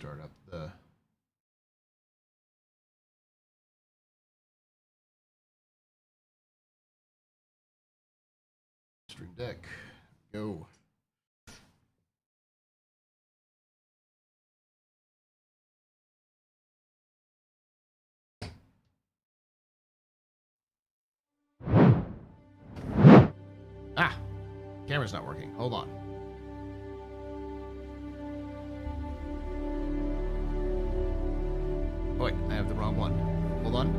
start up the Stream Deck. Go. Ah, camera's not working. Hold on. Oh, wait, I have the wrong one. Hold on.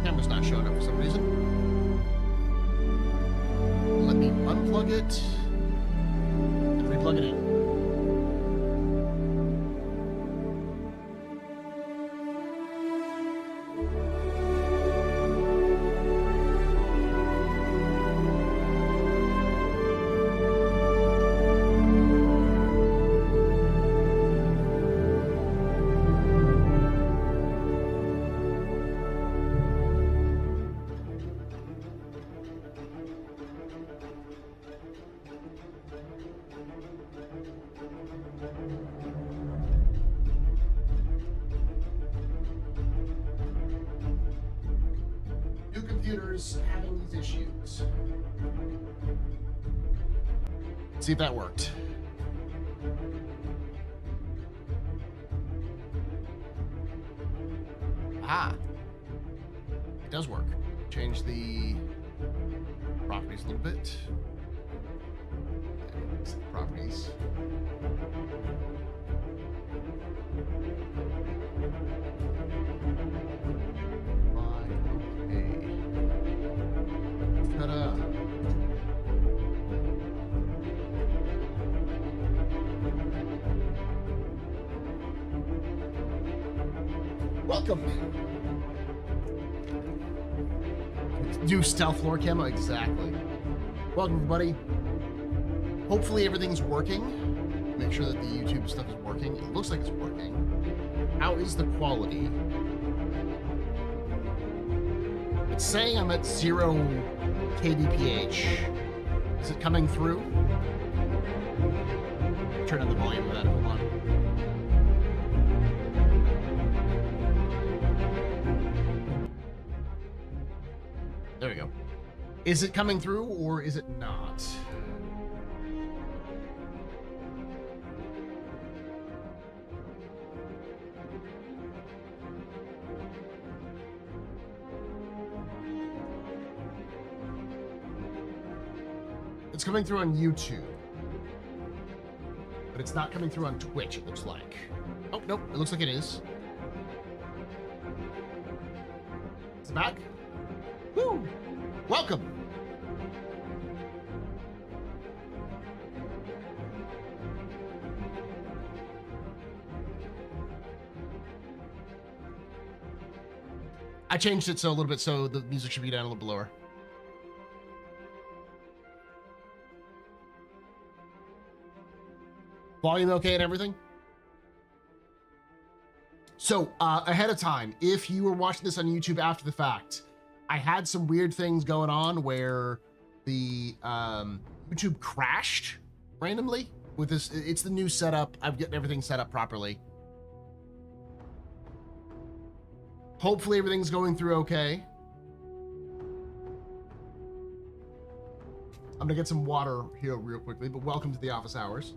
Camera's not showing up for some reason. Let me unplug it and replug it in. Computers having these issues. See if that worked. Ah, it does work. Change the properties a little bit. Properties. Ta-da. Welcome. Do stealth floor camo, exactly. Welcome, everybody. Hopefully everything's working. Make sure that the YouTube stuff is working. It looks like it's working. How is the quality? It's saying I'm at 0 kbph. Is it coming through? Turn on the volume of that. Hold on. There we go. Is it coming through or is it not? It's coming through on YouTube, but it's not coming through on Twitch, it looks like. Oh, nope, it looks like it is. Is it back? Woo! Welcome! I changed it so a little bit so the music should be down a little bit lower. Volume okay and everything? So, ahead of time, if you were watching this on YouTube after the fact, I had some weird things going on where the YouTube crashed randomly with this. It's the new setup. I'm getting everything set up properly. Hopefully everything's going through okay. I'm gonna get some water here real quickly, but welcome to the office hours.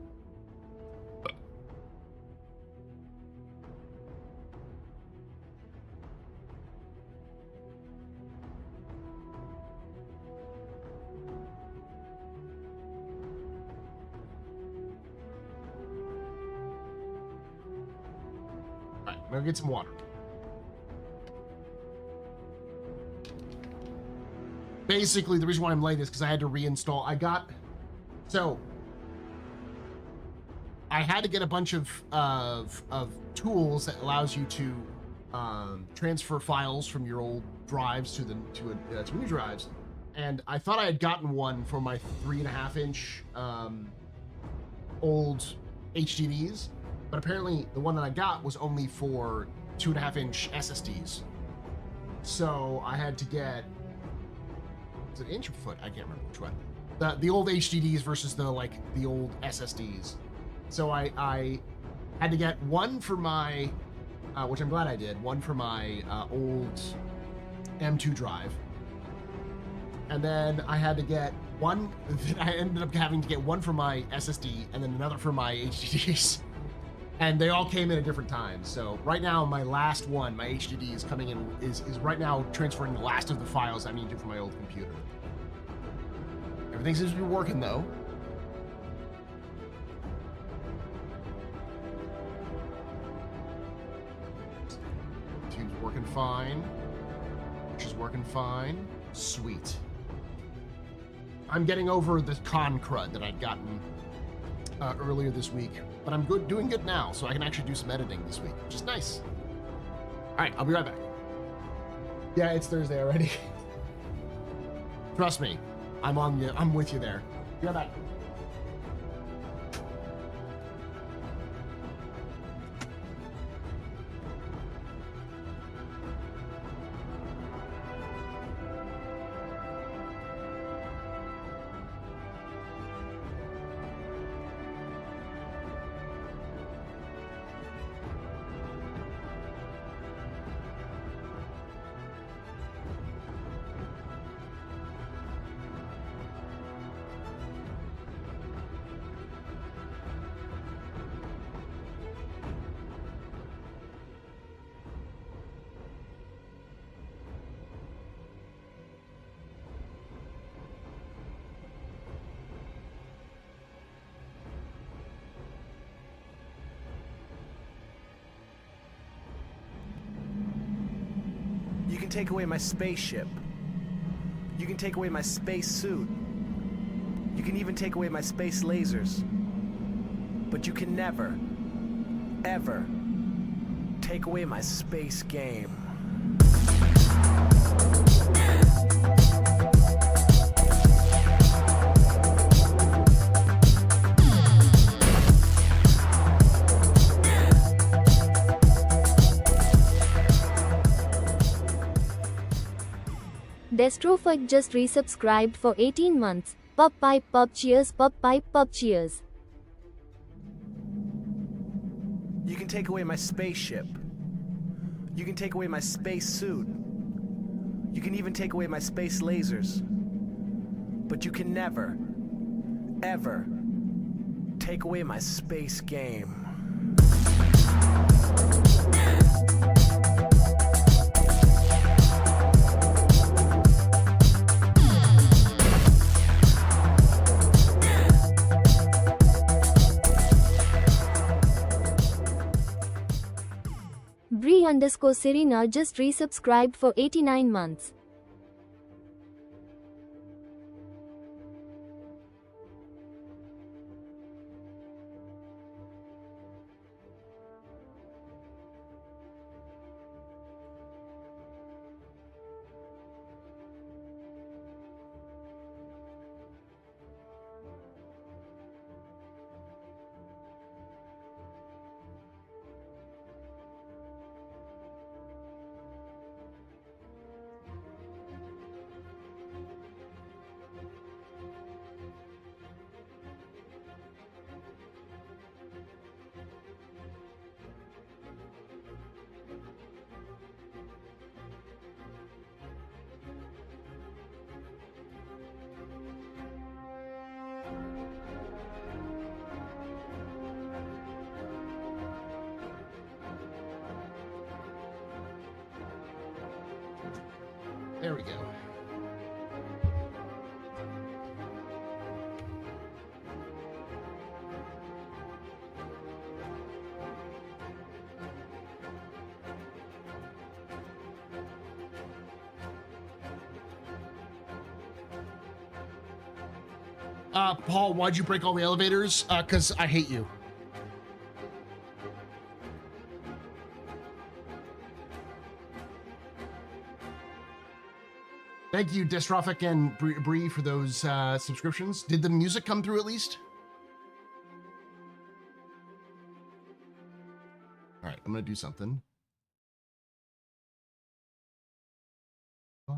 All right, I'm gonna get some water. Basically, the reason why I'm late is because I had to reinstall. I had to get a bunch of tools that allows you to transfer files from your old drives to new drives, and I thought I had gotten one for my 3.5-inch old HDDs, but apparently the one that I got was only for 2.5-inch SSDs. So I had to get, is it inch or foot? I can't remember which one. The old HDDs versus the old SSDs. So I had to get one for my, which I'm glad I did, one for my old M2 drive. And then I had to get one, I ended up having to get one for my SSD and then another for my HDDs. And they all came in at different times. So right now, my last one, my HDD is coming in, is right now transferring the last of the files I need to for my old computer. Everything seems to be working though. Tube's working fine. Which is working fine. Sweet. I'm getting over the con crud that I'd gotten earlier this week, but I'm doing good now, so I can actually do some editing this week, which is nice. All right, I'll be right back. Yeah, it's Thursday already. Trust me, I'm with you there. Be right back. You can take away my spaceship. You can take away my space suit. You can even take away my space lasers. But you can never, ever take away my space game. Destrofic just resubscribed for 18 months. Pub pipe pub cheers, pub pipe pub cheers. You can take away my spaceship. You can take away my space suit. You can even take away my space lasers. But you can never, ever take away my space game. Bree_Serena just resubscribed for 89 months. There we go. Paul, why'd you break all the elevators? Because I hate you. Thank you, Dystrophic and Bree, for those subscriptions. Did the music come through at least? All right, I'm gonna do something. File.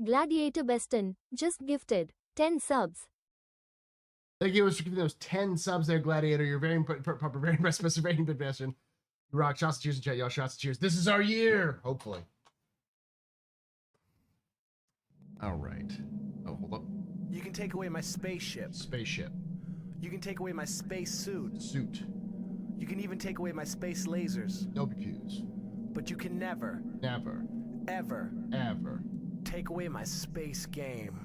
Gladiator Beston just gifted 10 subs. Thank you for giving those 10 subs there, Gladiator. You're very proper, very impressed, very good question. You rock. Shots and cheers in chat, y'all. Shots and cheers. This is our year, hopefully. All right. Oh, hold up. You can take away my spaceship. Spaceship. You can take away my space suit. Suit. You can even take away my space lasers. No BQs. But you can never, Never. ever Ever. take away my space game.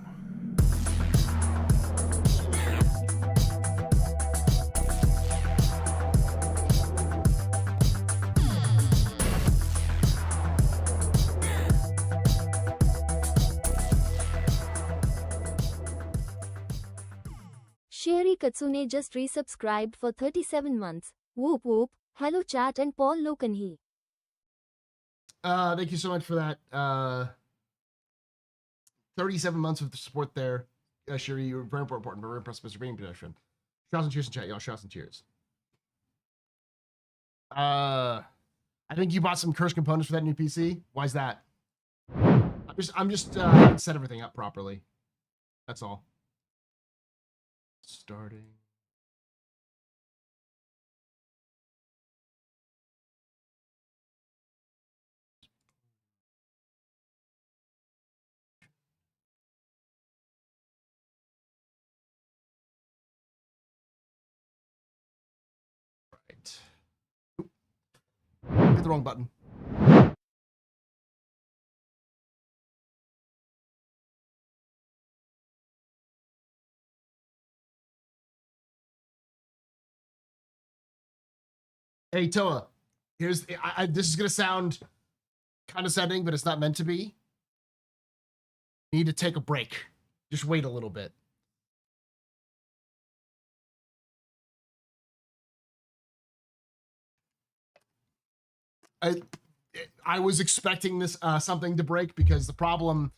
Sherry Katsune just resubscribed for 37 months. Whoop whoop. Hello chat and Paul Lokanhi. Thank you so much for that. 37 months of support there. Sherry, you were very important. Very impressed with Mr. Bean production. Shots and cheers in chat, y'all. Shots and cheers. I think you bought some cursed components for that new PC. Why is that? I'm just haven't set everything up properly. That's all. Starting. Right. Oop. Hit the wrong button. Hey, Toa, here's this is gonna sound condescending, but it's not meant to be. You need to take a break. Just wait a little bit. I was expecting this something to break because the problem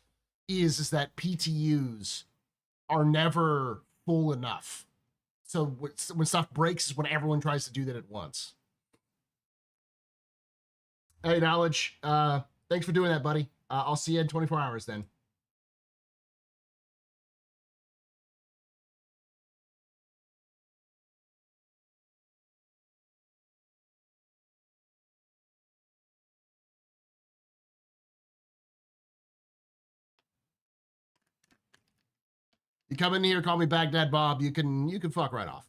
is that PTUs are never full enough. So when stuff breaks is when everyone tries to do that at once. Hey, Knowledge, thanks for doing that, buddy. I'll see you in 24 hours then. You come in here, call me Baghdad Bob, you can fuck right off.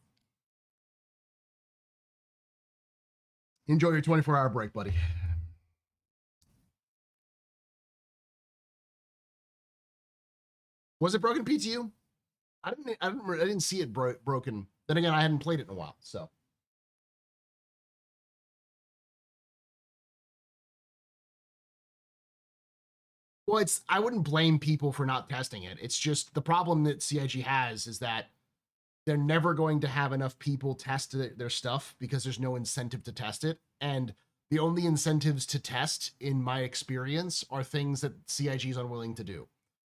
Enjoy your 24-hour break, buddy. Was it broken PTU? I didn't see it broken. Then again, I hadn't played it in a while, so. Well, I wouldn't blame people for not testing it. It's just the problem that CIG has is that they're never going to have enough people test their stuff because there's no incentive to test it. And the only incentives to test, in my experience, are things that CIG is unwilling to do.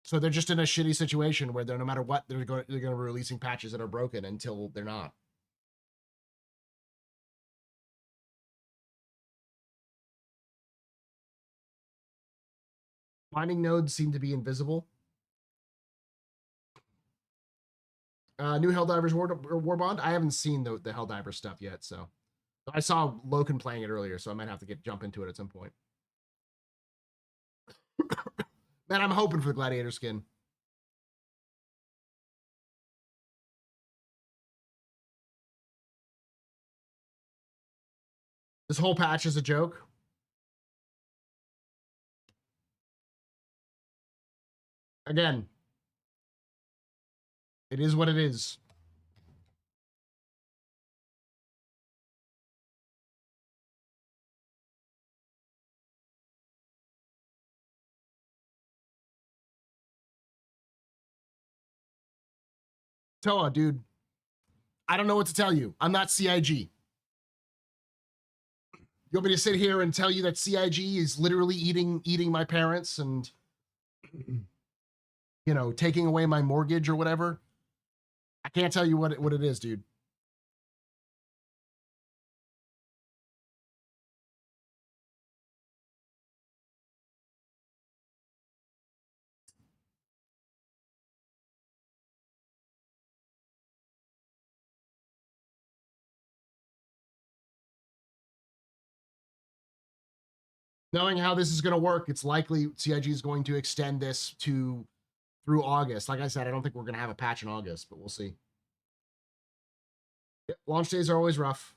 So they're just in a shitty situation where no matter what, they're going to be releasing patches that are broken until they're not. Mining nodes seem to be invisible. New Helldivers War Bond. I haven't seen the Helldiver stuff yet, so I saw Loken playing it earlier, so I might have to jump into it at some point. Man, I'm hoping for the Gladiator skin. This whole patch is a joke. Again, it is what it is. Toa, dude, I don't know what to tell you. I'm not CIG. You want me to sit here and tell you that CIG is literally eating my parents and, you know, taking away my mortgage or whatever? I can't tell you what it is, dude. Knowing how this is going to work, it's likely CIG is going to extend this through August. Like I said, I don't think we're going to have a patch in August, but we'll see. Yep, launch days are always rough.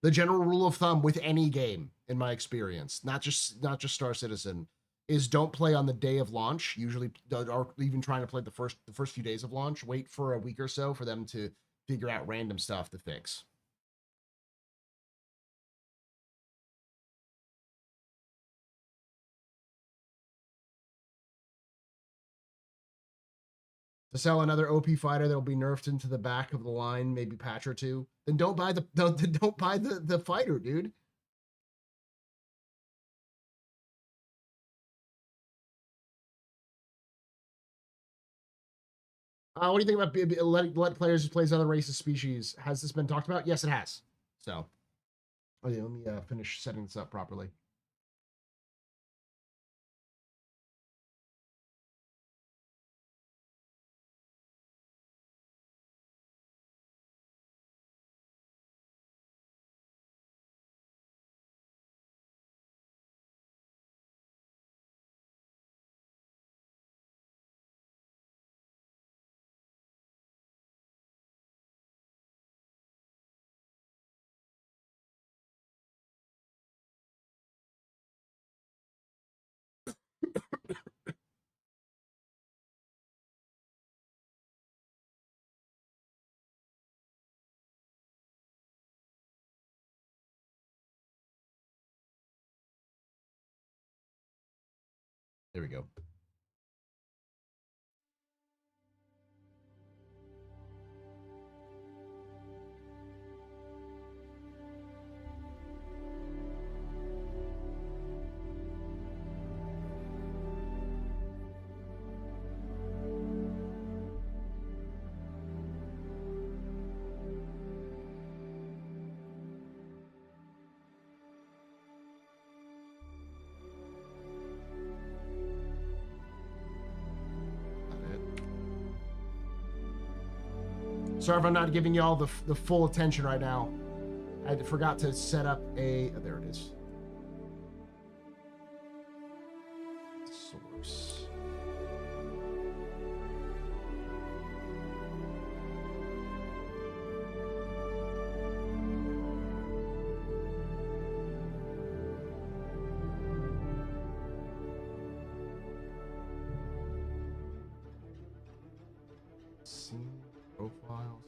The general rule of thumb with any game, in my experience, not just Star Citizen, is don't play on the day of launch. Usually, or even trying to play the first few days of launch. Wait for a week or so for them to figure out random stuff to fix. To sell another OP fighter that'll be nerfed into the back of the line, maybe patch or two, then don't buy the fighter, dude. What do you think about let players who plays other races species? Has this been talked about? Yes, it has. So, oh yeah, let me finish setting this up properly. There we go. Sorry if I'm not giving you all the full attention right now. I forgot to set up a... Oh, there it is. Source. Scene profiles.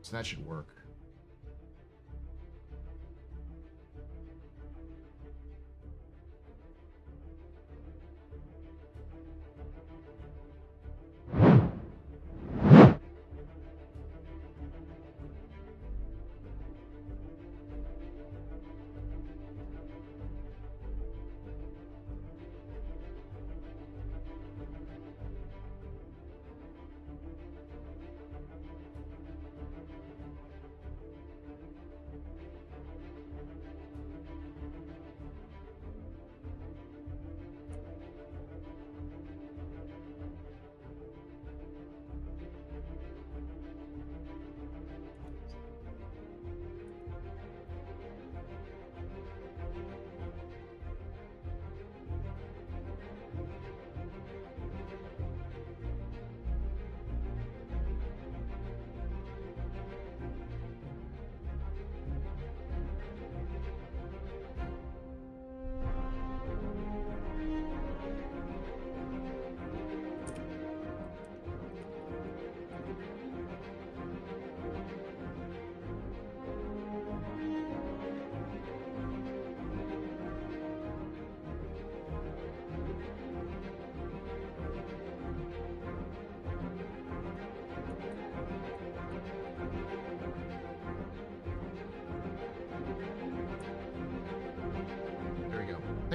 So that should work.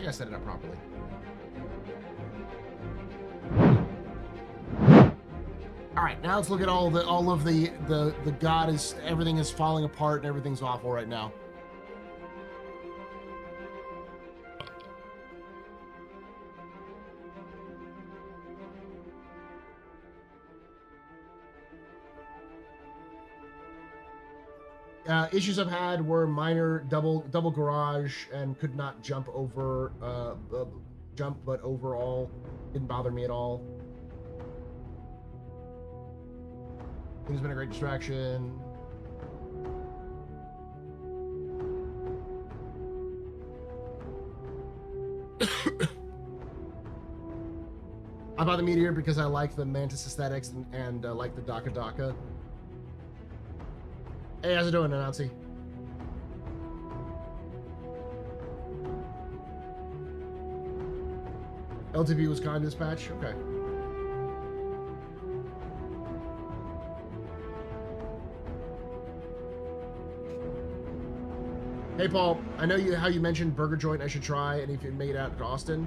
think I set it up properly. All right, now let's look at all of the god is, everything is falling apart and everything's awful right now. Issues I've had were minor double garage and could not jump over but overall didn't bother me at all. It's been a great distraction. I bought the Meteor because I like the Mantis aesthetics and like the Daka Daka. Hey, how's it doing, Anansi? LTV was kind this patch? Okay. Hey, Paul, I know how you mentioned Burger Joint I should try, and if you made it out to Austin,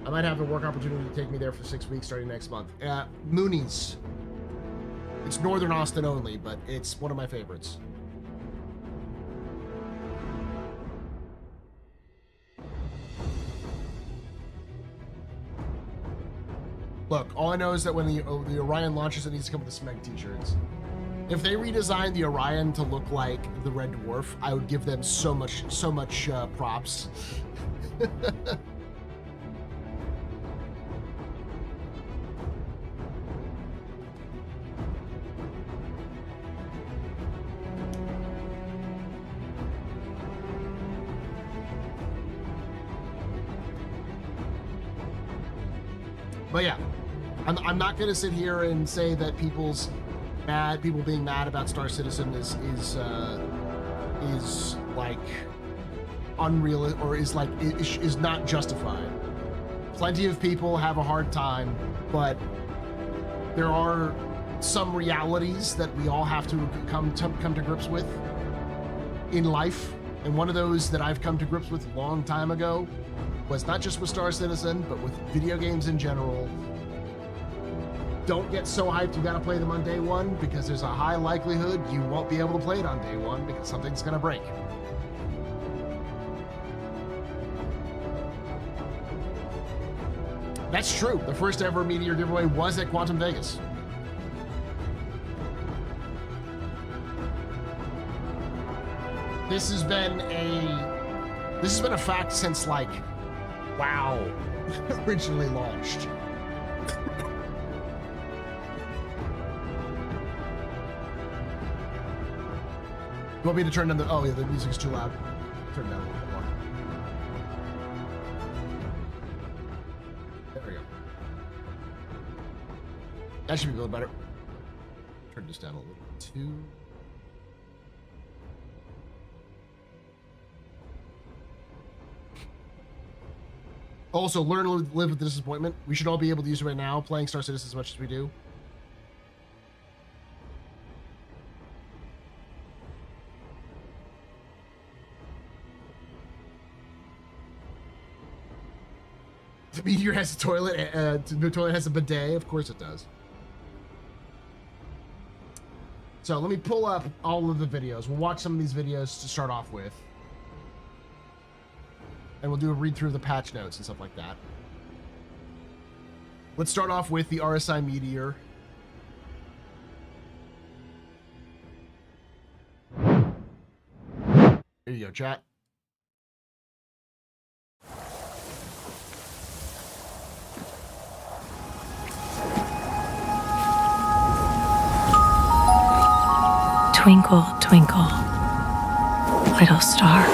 I might have a work opportunity to take me there for 6 weeks starting next month. Mooney's. It's Northern Austin only, but it's one of my favorites. Look, all I know is that when the Orion launches, it needs to come with the Smeg t-shirts. If they redesigned the Orion to look like the Red Dwarf, I would give them so much props. But yeah, I'm not gonna sit here and say that people being mad about Star Citizen is like unreal or is not justified. Plenty of people have a hard time, but there are some realities that we all have to come to grips with in life, and one of those that I've come to grips with a long time ago was not just with Star Citizen, but with video games in general. Don't get so hyped you gotta play them on day one, because there's a high likelihood you won't be able to play it on day one because something's gonna break. That's true. The first ever Meteor giveaway was at Quantum Vegas. This has been a fact since like WoW originally launched. You want me to turn down the... Oh, yeah, the music's too loud. Turn it down a little bit more. There we go. That should be a little better. Turn this down a little bit too. Also, learn to live with the disappointment. We should all be able to use it right now, playing Star Citizen as much as we do. The Meteor has a toilet. The toilet has a bidet. Of course it does. So let me pull up all of the videos. We'll watch some of these videos to start off with. And we'll do a read through the patch notes and stuff like that. Let's start off with the RSI Meteor. Here you go, chat. Twinkle, twinkle, little star.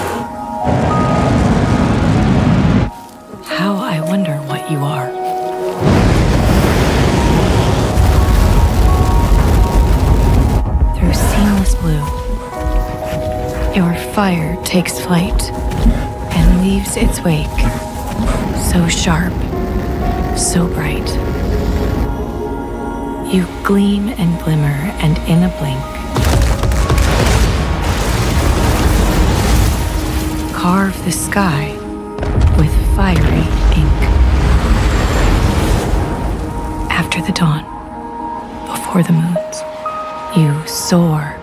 How I wonder what you are. Through seamless blue, your fire takes flight and leaves its wake, so sharp, so bright. You gleam and glimmer, and in a blink, carve the sky with fiery ink. After the dawn, before the moons, you soar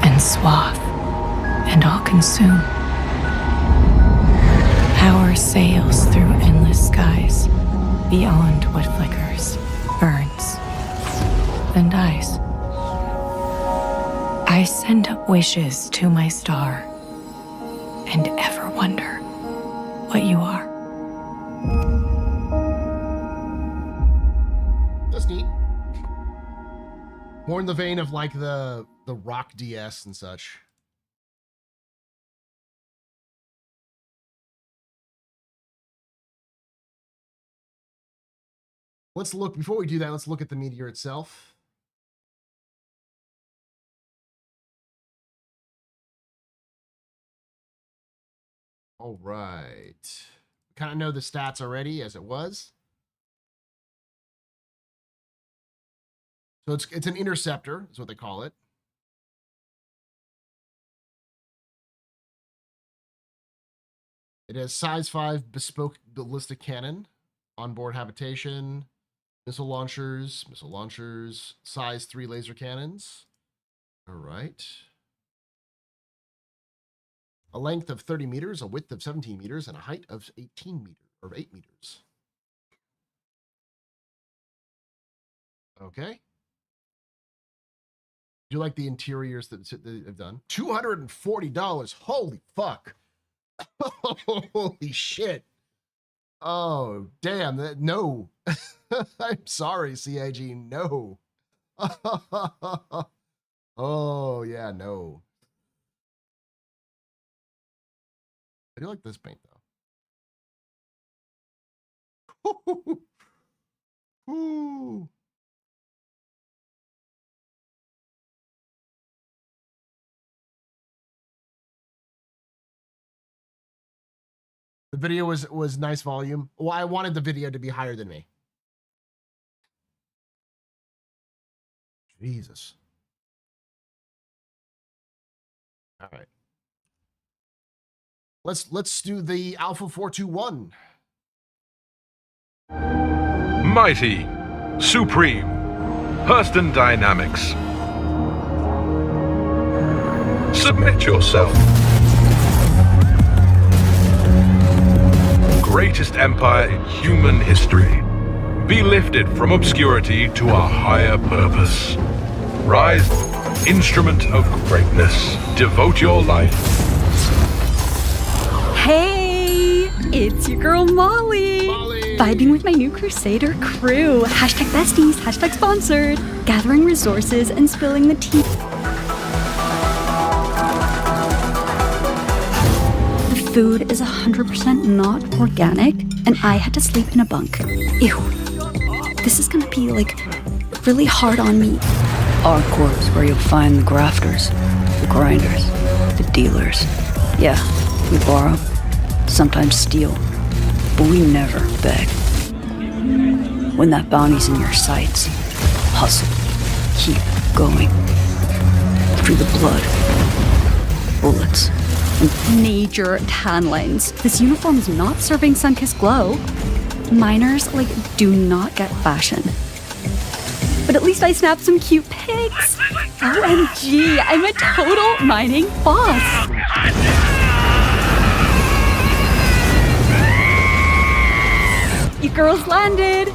and swath and all consume. Power sails through endless skies, beyond what flickers, burns, then dies. I send up wishes to my star, and ever wonder what you are. That's neat. More in the vein of like the Rock DS and such. Let's look, before we do that, let's look at the meteor itself. All right. Kind of know the stats already as it was. So it's an interceptor, is what they call it. It has size 5 bespoke ballistic cannon, onboard habitation, missile launchers, size 3 laser cannons. All right. A length of 30 meters, a width of 17 meters, and a height of 18 meters or 8 meters. Okay. Do you like the interiors that they've done? $240. Holy fuck. Holy shit. Oh, damn. No. I'm sorry, CIG. No. Oh, yeah, no. I do like this paint, though. Ooh. The video was nice volume. Well, I wanted the video to be higher than me. Jesus. All right. Let's do the Alpha 421. Mighty, supreme, Hurston Dynamics. Submit yourself. Greatest empire in human history. Be lifted from obscurity to a higher purpose. Rise, instrument of greatness. Devote your life. Hey, it's your girl Molly. Vibing with my new Crusader crew. Hashtag besties, hashtag sponsored. Gathering resources and spilling the tea. The food is 100% not organic, and I had to sleep in a bunk. Ew. This is gonna be, like, really hard on me. Our corp's where you'll find the grafters, the grinders, the dealers. Yeah, we borrow, sometimes steal, but we never beg. When that bounty's in your sights, hustle, keep going. Through the blood, bullets, and Major tan lines. This uniform is not serving sun-kissed glow. Miners, like, do not get fashion. But at least I snapped some cute pics. OMG, I'm a total mining boss. You girls landed.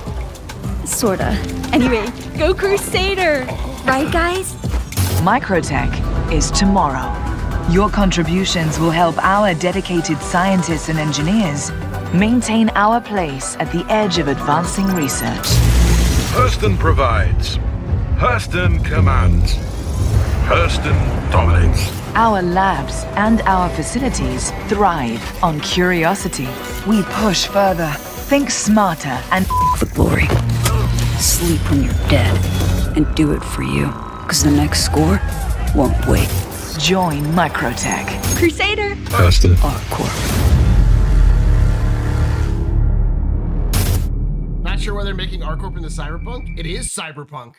Sorta. Anyway, go Crusader. Right, guys? Microtech is tomorrow. Your contributions will help our dedicated scientists and engineers maintain our place at the edge of advancing research. Hurston provides. Hurston commands. Hurston dominates. Our labs and our facilities thrive on curiosity. We push further, think smarter, and for glory. Sleep when you're dead, and do it for you, because the next score won't wait. join Microtech. Crusader! Hurston. Hardcore. Not sure why they're making ArcCorp into Cyberpunk. It is Cyberpunk.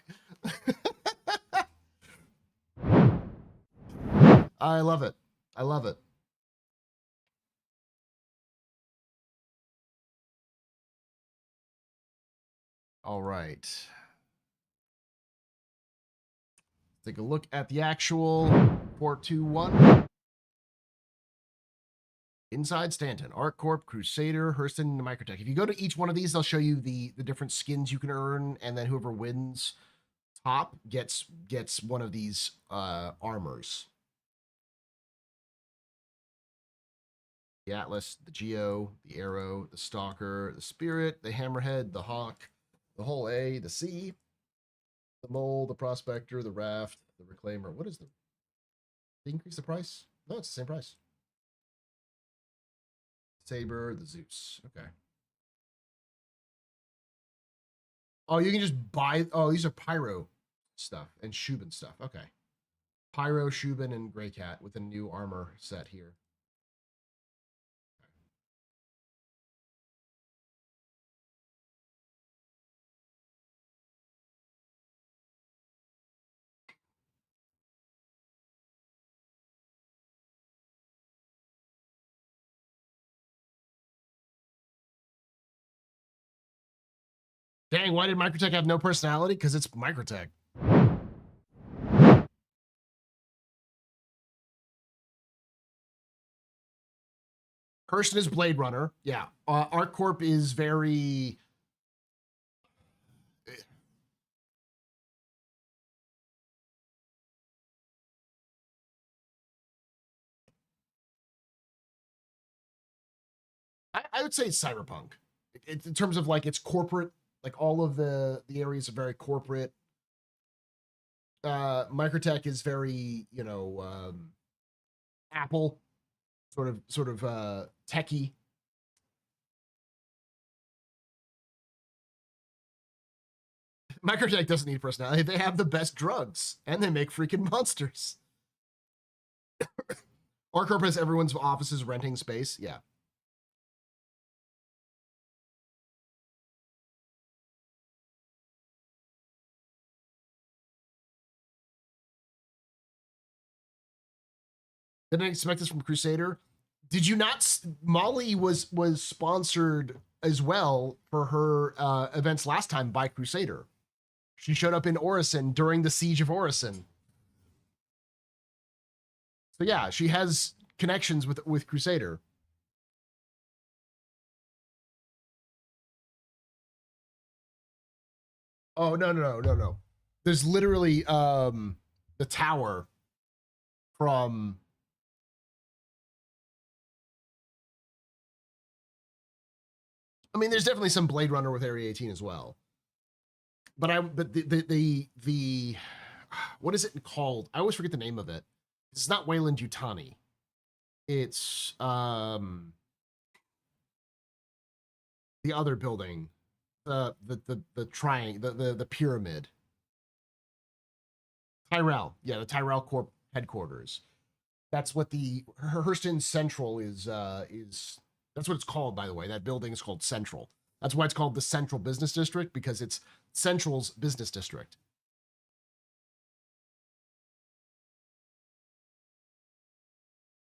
I love it. I love it. All right. Take a look at the actual 421. Inside Stanton, ArcCorp, Crusader, Hurston, and Microtech. If you go to each one of these, they'll show you the different skins you can earn, and then whoever wins top gets one of these armors. The Atlas, the Geo, the Arrow, the Stalker, the Spirit, the Hammerhead, the Hawk, the Whole A, the Sea, the Mole, the Prospector, the Raft, the Reclaimer. What is the... They increase the price? No, it's the same price. Saber, the Zeus. Okay. Oh, you can just buy... Oh, these are Pyro stuff and Shubin stuff. Okay. Pyro, Shubin, and Grey Cat with a new armor set here. Dang, why did Microtech have no personality? Because it's Microtech. Hurston is Blade Runner. Yeah. ArcCorp is very... I would say it's cyberpunk. In terms of like it's corporate, like all of the areas are very corporate. Microtech is very, you know, Apple sort of techie. Microtech doesn't need personality. They have the best drugs and they make freaking monsters. ArcCorp has everyone's offices renting space. Yeah. Didn't expect this from Crusader. Did you not? Molly was sponsored as well for her events last time by Crusader. She showed up in Orison during the siege of Orison. So yeah, she has connections with Crusader. Oh no. There's literally the tower from... I mean, there's definitely some Blade Runner with Area 18 as well. But the what is it called? I always forget the name of it. It's not Wayland Yutani. It's the other building. The triangle, the pyramid. Tyrell. Yeah, the Tyrell Corp headquarters. That's what the Hurston Central is that's what it's called, by the way. That building is called Central. That's why it's called the Central Business District, because it's Central's business district.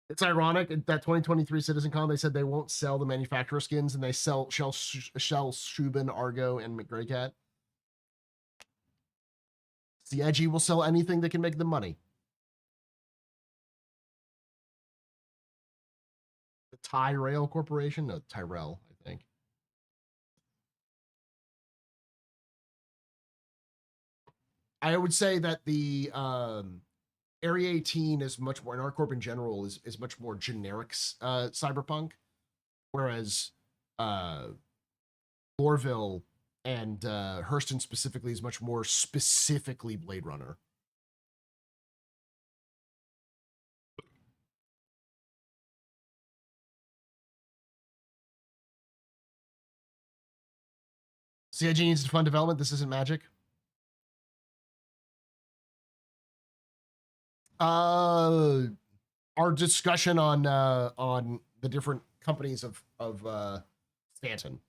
It's ironic that 2023 CitizenCon, they said they won't sell the manufacturer skins, and they sell Shell, Shubin, Argo, and McGraycat. The Edgy will sell anything that can make them money. The Tyrell Corporation? No, Tyrell, I think. I would say that the Area 18 is much more, and ArcCorp in general is much more generic cyberpunk, whereas Lorville and Hurston specifically is much more specifically Blade Runner. CIG needs to fund development. This isn't magic. Our discussion on the different companies of Stanton.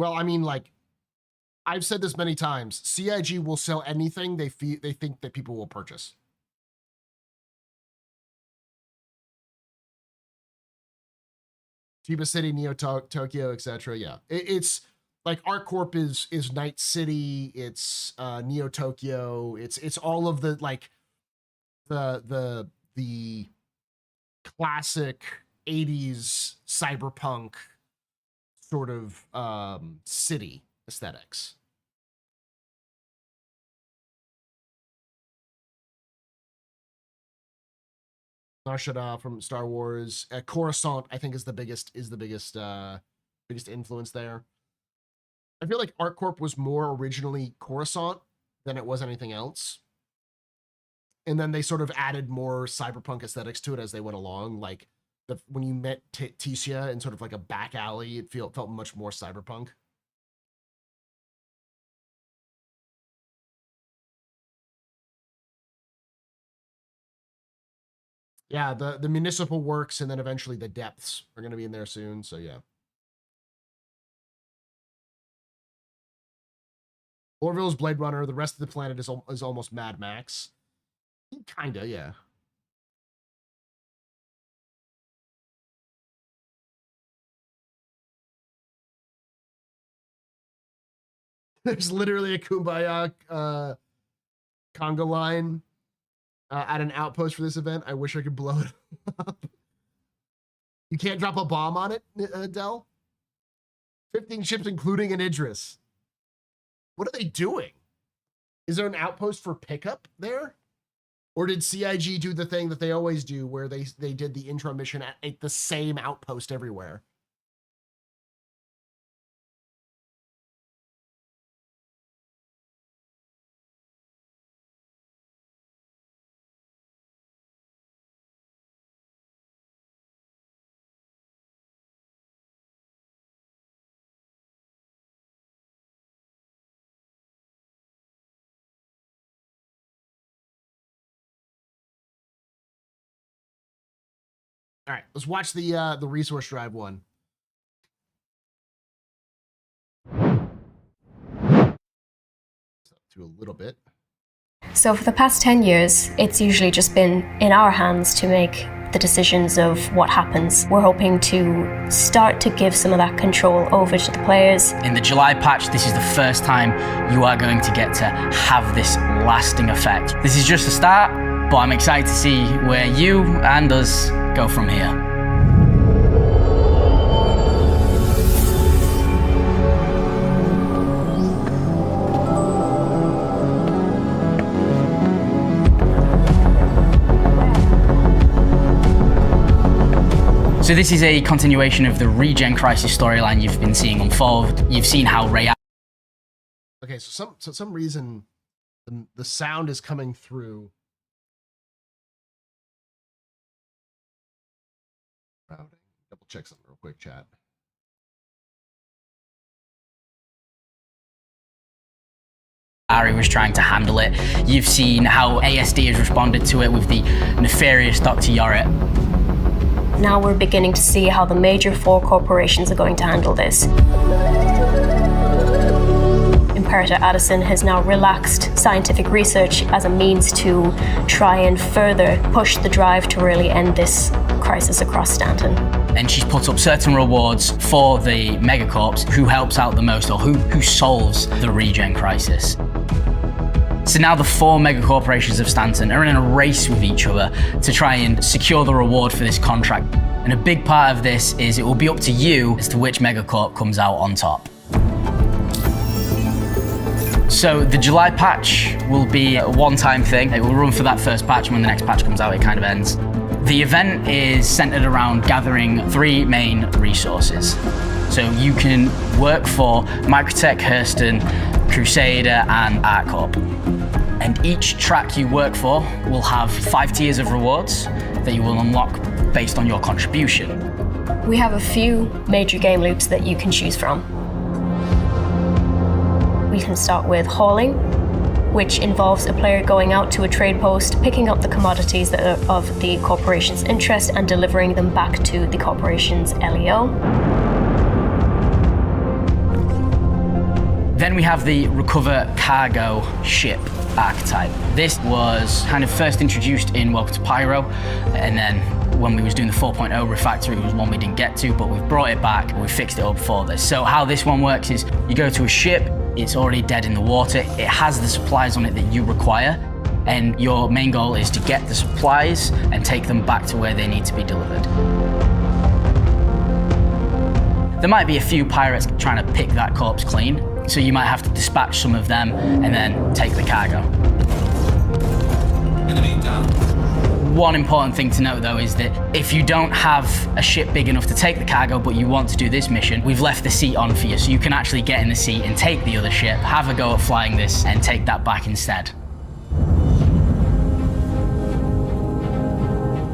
Well, I mean, like, I've said this many times. CIG will sell anything they think that people will purchase. Chiba City, Neo Tokyo, etc. Yeah, it's like ArtCorp is Night City. It's Neo Tokyo. It's all of the like the classic 80s cyberpunk sort of city aesthetics. Narshada from Star Wars. Coruscant, I think, is the biggest influence there. I feel like ArtCorp was more originally Coruscant than it was anything else. And then they sort of added more cyberpunk aesthetics to it as they went along. Like when you met Tisha in sort of like a back alley, it felt much more cyberpunk. Yeah, the municipal works and then eventually the depths are going to be in there soon. So yeah. Orville's Blade Runner. The rest of the planet is almost Mad Max. Kinda, yeah. There's literally a Kumbaya conga line at an outpost for this event. I wish I could blow it up. You can't drop a bomb on it, Dell? 15 ships, including an Idris. What are they doing? Is there an outpost for pickup there? Or did CIG do the thing that they always do where they did the intro mission at the same outpost everywhere? All right, let's watch the resource drive one. To a little bit. So for the past 10 years, it's usually just been in our hands to make the decisions of what happens. We're hoping to start to give some of that control over to the players. In the July patch, this is the first time you are going to get to have this lasting effect. This is just a start, but I'm excited to see where you and us go from here. So this is a continuation of the Regen Crisis storyline you've been seeing unfold. You've seen how Ray... Okay, so some reason the sound is coming through. Routing. Double check something real quick, chat. Ari was trying to handle it. You've seen how ASD has responded to it with the nefarious Dr. Yorit. Now we're beginning to see how the major 4 corporations are going to handle this. Imperator Addison has now relaxed scientific research as a means to try and further push the drive to really end this crisis across Stanton. And she's put up certain rewards for the megacorps who helps out the most or who solves the regen crisis. So now the 4 megacorporations of Stanton are in a race with each other to try and secure the reward for this contract. And a big part of this is it will be up to you as to which megacorp comes out on top. So the July patch will be a one-time thing. It will run for that first patch, and when the next patch comes out, it kind of ends. The event is centered around gathering 3 main resources. So you can work for Microtech, Hurston, Crusader, and ArtCorp. And each track you work for will have 5 tiers of rewards that you will unlock based on your contribution. We have a few major game loops that you can choose from. We can start with hauling, which involves a player going out to a trade post, picking up the commodities that are of the corporation's interest and delivering them back to the corporation's LEO. Then we have the recover cargo ship archetype. This was kind of first introduced in Welcome to Pyro, and then when we was doing the 4.0 refactor, it was one we didn't get to, but we've brought it back, we fixed it up for this. So how this one works is you go to a ship, it's already dead in the water, it has the supplies on it that you require, and your main goal is to get the supplies and take them back to where they need to be delivered. There might be a few pirates trying to pick that corpse clean, so you might have to dispatch some of them and then take the cargo. Enemy down. One important thing to note though is that if you don't have a ship big enough to take the cargo but you want to do this mission, we've left the seat on for you, so you can actually get in the seat and take the other ship, have a go at flying this and take that back instead.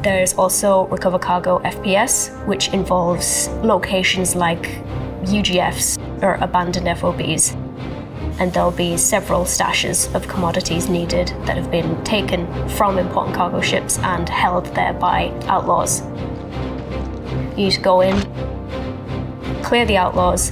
There's also Recover Cargo FPS, which involves locations like UGFs or abandoned FOBs. And there'll be several stashes of commodities needed that have been taken from important cargo ships and held there by outlaws. You need to go in, clear the outlaws,